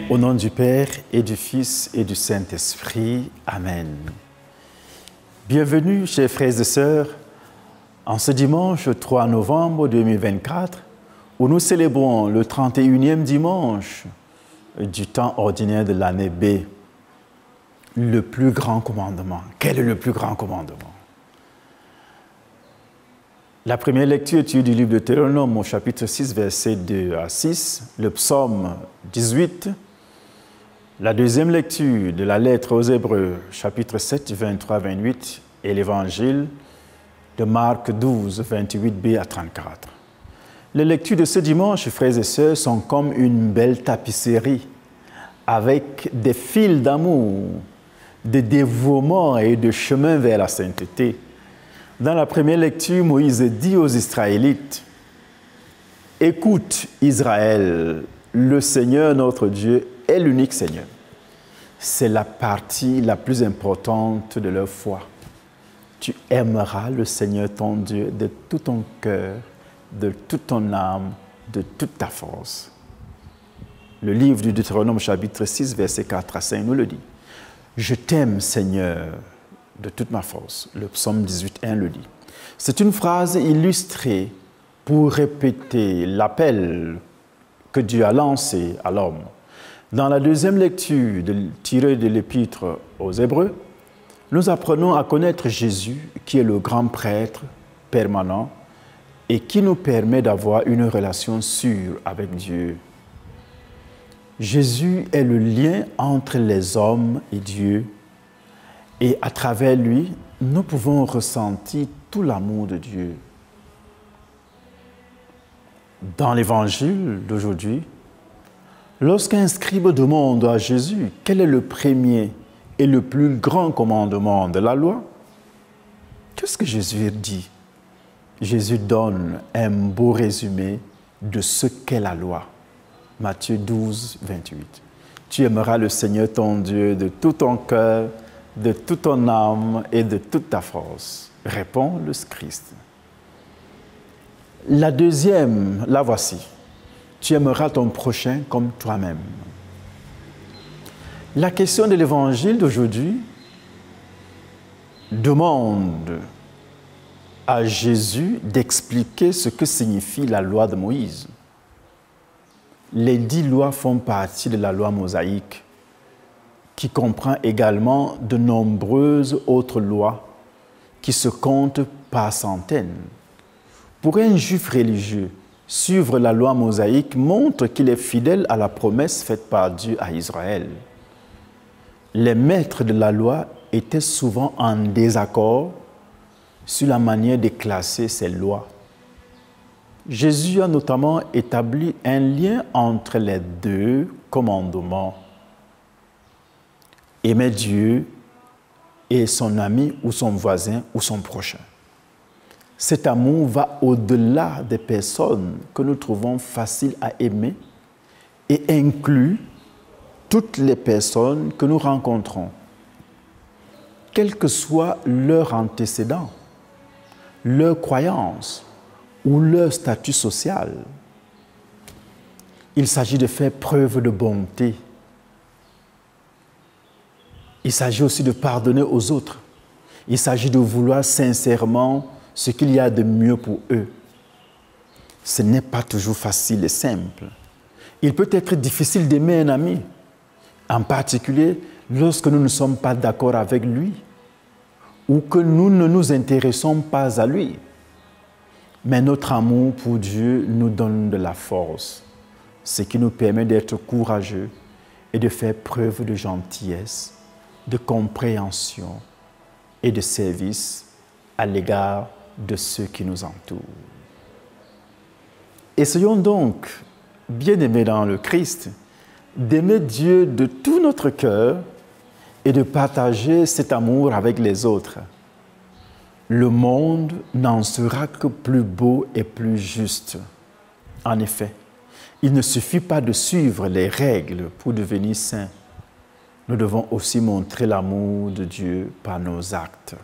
Au nom du Père et du Fils et du Saint-Esprit. Amen. Bienvenue, chers frères et sœurs, en ce dimanche 3 novembre 2024, où nous célébrons le 31e dimanche du temps ordinaire de l'année B, le plus grand commandement. Quel est le plus grand commandement? La première lecture est du livre de Deutéronome au chapitre 6, versets 2 à 6, le psaume 18. La deuxième lecture de la lettre aux Hébreux, chapitre 7, 23-28, et l'évangile de Marc 12, 28b à 34. Les lectures de ce dimanche, frères et sœurs, sont comme une belle tapisserie avec des fils d'amour, de dévouement et de chemin vers la sainteté. Dans la première lecture, Moïse dit aux Israélites: « Écoute, Israël, le Seigneur notre Dieu est l'unique Seigneur. » C'est la partie la plus importante de leur foi. Tu aimeras le Seigneur ton Dieu de tout ton cœur, de toute ton âme, de toute ta force. Le livre du Deutéronome, chapitre 6, versets 4 à 5, nous le dit. « Je t'aime, Seigneur, de toute ma force. » Le psaume 18, 1 le dit. C'est une phrase illustrée pour répéter l'appel que Dieu a lancé à l'homme. Dans la deuxième lecture tirée de l'épître aux Hébreux, nous apprenons à connaître Jésus, qui est le grand prêtre permanent et qui nous permet d'avoir une relation sûre avec Dieu. Jésus est le lien entre les hommes et Dieu, et à travers lui, nous pouvons ressentir tout l'amour de Dieu. Dans l'évangile d'aujourd'hui, lorsqu'un scribe demande à Jésus quel est le premier et le plus grand commandement de la loi, qu'est-ce que Jésus dit? Jésus donne un beau résumé de ce qu'est la loi. Matthieu 12, 28. Tu aimeras le Seigneur ton Dieu de tout ton cœur, de toute ton âme et de toute ta force, répond le Christ. La deuxième, la voici. Tu aimeras ton prochain comme toi-même. La question de l'évangile d'aujourd'hui demande à Jésus d'expliquer ce que signifie la loi de Moïse. Les 10 lois font partie de la loi mosaïque, qui comprend également de nombreuses autres lois qui se comptent par centaines. Pour un juif religieux, suivre la loi mosaïque montre qu'il est fidèle à la promesse faite par Dieu à Israël. Les maîtres de la loi étaient souvent en désaccord sur la manière de classer ces lois. Jésus a notamment établi un lien entre les 2 commandements. Aimer Dieu et son ami ou son voisin ou son prochain. Cet amour va au-delà des personnes que nous trouvons faciles à aimer et inclut toutes les personnes que nous rencontrons, quel que soit leur antécédent, leur croyance ou leur statut social. Il s'agit de faire preuve de bonté. Il s'agit aussi de pardonner aux autres. Il s'agit de vouloir sincèrement ce qu'il y a de mieux pour eux. Ce n'est pas toujours facile et simple. Il peut être difficile d'aimer un ami, en particulier lorsque nous ne sommes pas d'accord avec lui ou que nous ne nous intéressons pas à lui. Mais notre amour pour Dieu nous donne de la force, ce qui nous permet d'être courageux et de faire preuve de gentillesse, de compréhension et de service à l'égard de ceux qui nous entourent. Essayons donc, bien-aimés dans le Christ, d'aimer Dieu de tout notre cœur et de partager cet amour avec les autres. Le monde n'en sera que plus beau et plus juste. En effet, il ne suffit pas de suivre les règles pour devenir saints. Nous devons aussi montrer l'amour de Dieu par nos actes.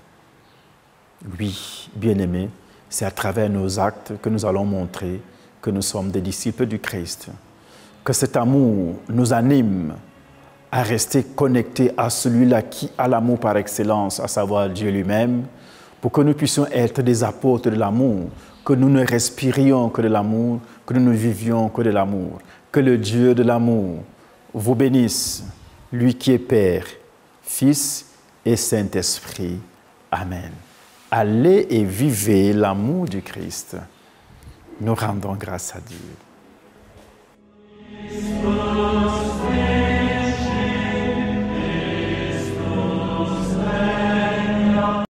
Oui, bien-aimés, c'est à travers nos actes que nous allons montrer que nous sommes des disciples du Christ. que cet amour nous anime à rester connectés à celui-là qui a l'amour par excellence, à savoir Dieu lui-même, pour que nous puissions être des apôtres de l'amour, que nous ne respirions que de l'amour, que nous ne vivions que de l'amour. Que le Dieu de l'amour vous bénisse, lui qui est Père, Fils et Saint-Esprit. Amen. Allez et vivez l'amour du Christ. Nous rendons grâce à Dieu.